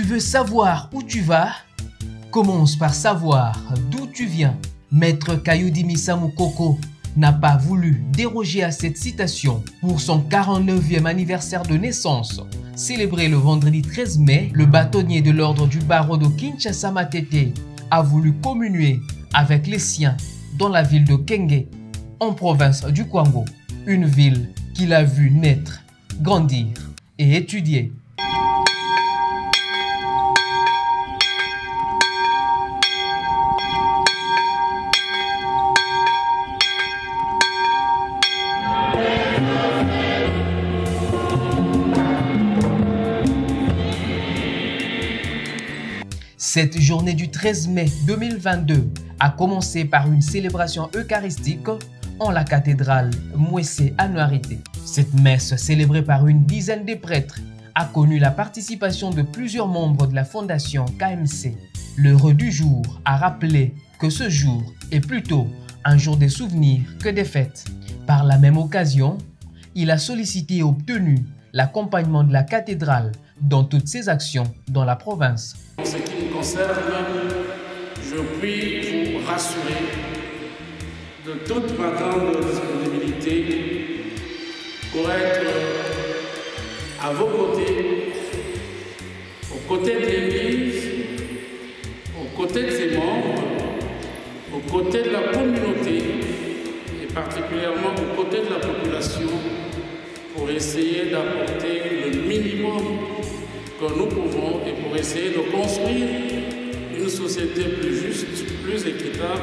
veux savoir où tu vas? Commence par savoir d'où tu viens. Maître Kayudi Misamu Koko n'a pas voulu déroger à cette citation. Pour son 49e anniversaire de naissance, célébré le vendredi 13 mai, le bâtonnier de l'ordre du barreau de Kinshasa Matete a voulu communier avec les siens dans la ville de Kenge, en province du Kwango, une ville qu'il a vu naître, grandir et étudier. Cette journée du 13 mai 2022 a commencé par une célébration eucharistique en la cathédrale Mwese Anuarité. Cette messe, célébrée par une dizaine de prêtres, a connu la participation de plusieurs membres de la fondation KMC. L'heureux du jour a rappelé que ce jour est plutôt un jour de souvenirs que des fêtes. Par la même occasion, il a sollicité et obtenu l'accompagnement de la cathédrale dans toutes ses actions dans la province. En ce qui me concerne, je puis vous rassurer de toute ma grande disponibilité pour être à vos côtés, aux côtés de l'Église, aux côtés de ses membres, aux côtés de la communauté et particulièrement aux côtés de la population pour essayer d'apporter le minimum que nous pouvons et pour essayer de construire une société plus juste, plus équitable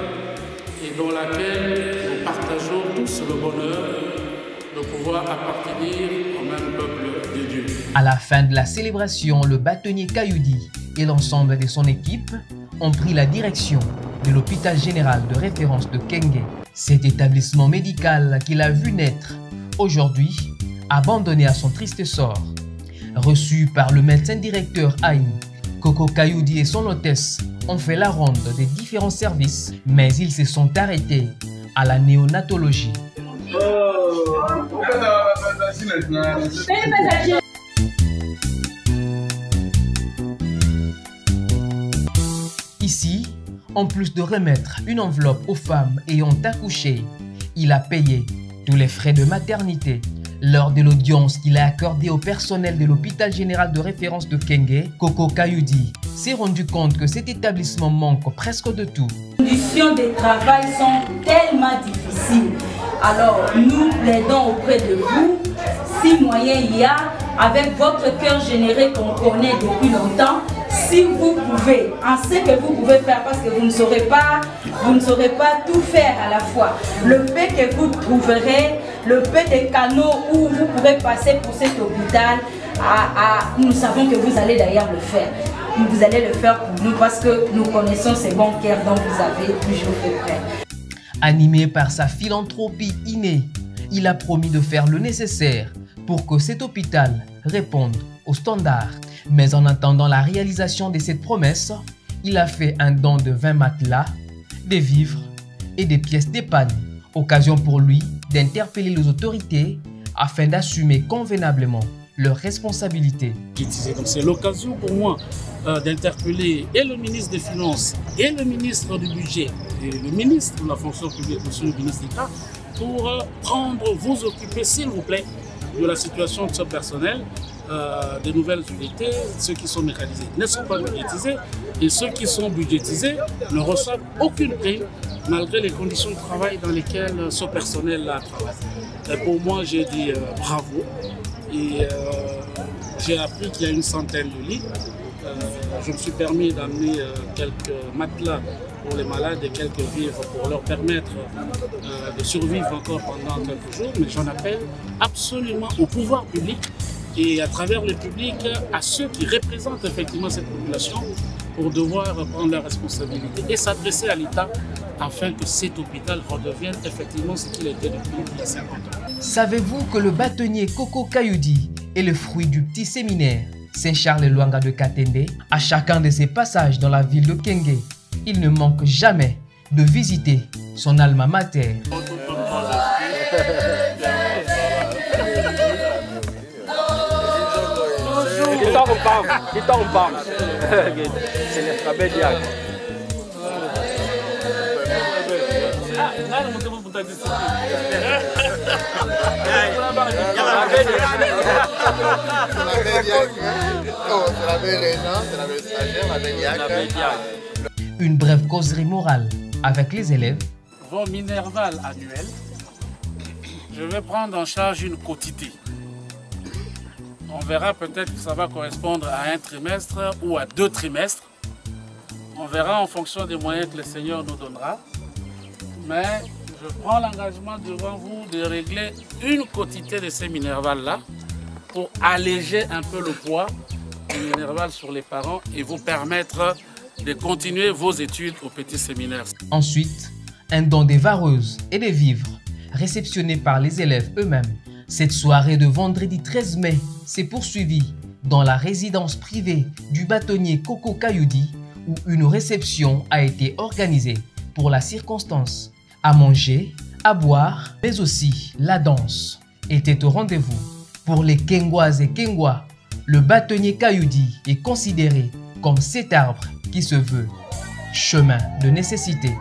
et dans laquelle nous partageons tous le bonheur de pouvoir appartenir au même peuple de Dieu. À la fin de la célébration, le bâtonnier Kayudi et l'ensemble de son équipe ont pris la direction de l'hôpital général de référence de Kenge. Cet établissement médical qu'il a vu naître aujourd'hui, abandonné à son triste sort. Reçu par le médecin directeur Haïm, Koko Kayudi et son hôtesse ont fait la ronde des différents services, mais ils se sont arrêtés à la néonatologie. Ici, en plus de remettre une enveloppe aux femmes ayant accouché, il a payé tous les frais de maternité. Lors de l'audience qu'il a accordée au personnel de l'hôpital général de référence de Kenge, Koko Kayudi s'est rendu compte que cet établissement manque presque de tout. Les conditions de travail sont tellement difficiles. Alors nous plaidons auprès de vous, si moyen il y a, avec votre cœur généreux qu'on connaît depuis longtemps, si vous pouvez, en ce que vous pouvez faire, parce que vous ne saurez pas tout faire à la fois. Le peu que vous trouverez, le peu de canaux où vous pourrez passer pour cet hôpital, nous savons que vous allez d'ailleurs le faire. Vous allez le faire pour nous parce que nous connaissons ces bons cœurs dont vous avez toujours fait près. Animé par sa philanthropie innée, il a promis de faire le nécessaire pour que cet hôpital réponde aux standards. Mais en attendant la réalisation de cette promesse, il a fait un don de 20 matelas, des vivres et des pièces d'épargne. Occasion pour lui d'interpeller les autorités afin d'assumer convenablement leurs responsabilités. C'est l'occasion pour moi d'interpeller et le ministre des Finances et le ministre du Budget et le ministre de la fonction publique, monsieur le ministre d'État, pour vous occuper, s'il vous plaît, de la situation de ce personnel, des nouvelles unités, ceux qui sont mécanisés ne sont pas budgétisés et ceux qui sont budgétisés ne reçoivent aucune prime malgré les conditions de travail dans lesquelles ce personnel-là travaille. Et pour moi, j'ai dit bravo et j'ai appris qu'il y a une centaine de lits. Je me suis permis d'amener quelques matelas pour les malades et quelques vivres pour leur permettre de survivre encore pendant quelques jours. Mais j'en appelle absolument au pouvoir public et à travers le public à ceux qui représentent effectivement cette population pour devoir prendre leurs responsabilités et s'adresser à l'État afin que cet hôpital redevienne effectivement ce qu'il était depuis 50 ans. Savez-vous que le bâtonnier Koko Kayudi est le fruit du petit séminaire Saint-Charles-Luanga de Katende? À chacun de ses passages dans la ville de Kenge, il ne manque jamais de visiter son alma mater. C'est la belle diag. Une brève causerie morale avec les élèves. Vos minervales annuelles, je vais prendre en charge une quotité. On verra peut-être que ça va correspondre à un trimestre ou à 2 trimestres. On verra en fonction des moyens que le Seigneur nous donnera. Mais je prends l'engagement devant vous de régler une quotité de ces minervales-là pour alléger un peu le poids des minervales sur les parents et vous permettre de continuer vos études au petit séminaire. Ensuite, un don des vareuses et des vivres réceptionnés par les élèves eux-mêmes. Cette soirée de vendredi 13 mai s'est poursuivie dans la résidence privée du bâtonnier Coco Kayoudi où une réception a été organisée pour la circonstance. À manger, à boire, mais aussi la danse était au rendez-vous. Pour les Kengois et Kengois, le bâtonnier Kayoudi est considéré comme cet arbre qui se veut chemin de nécessité.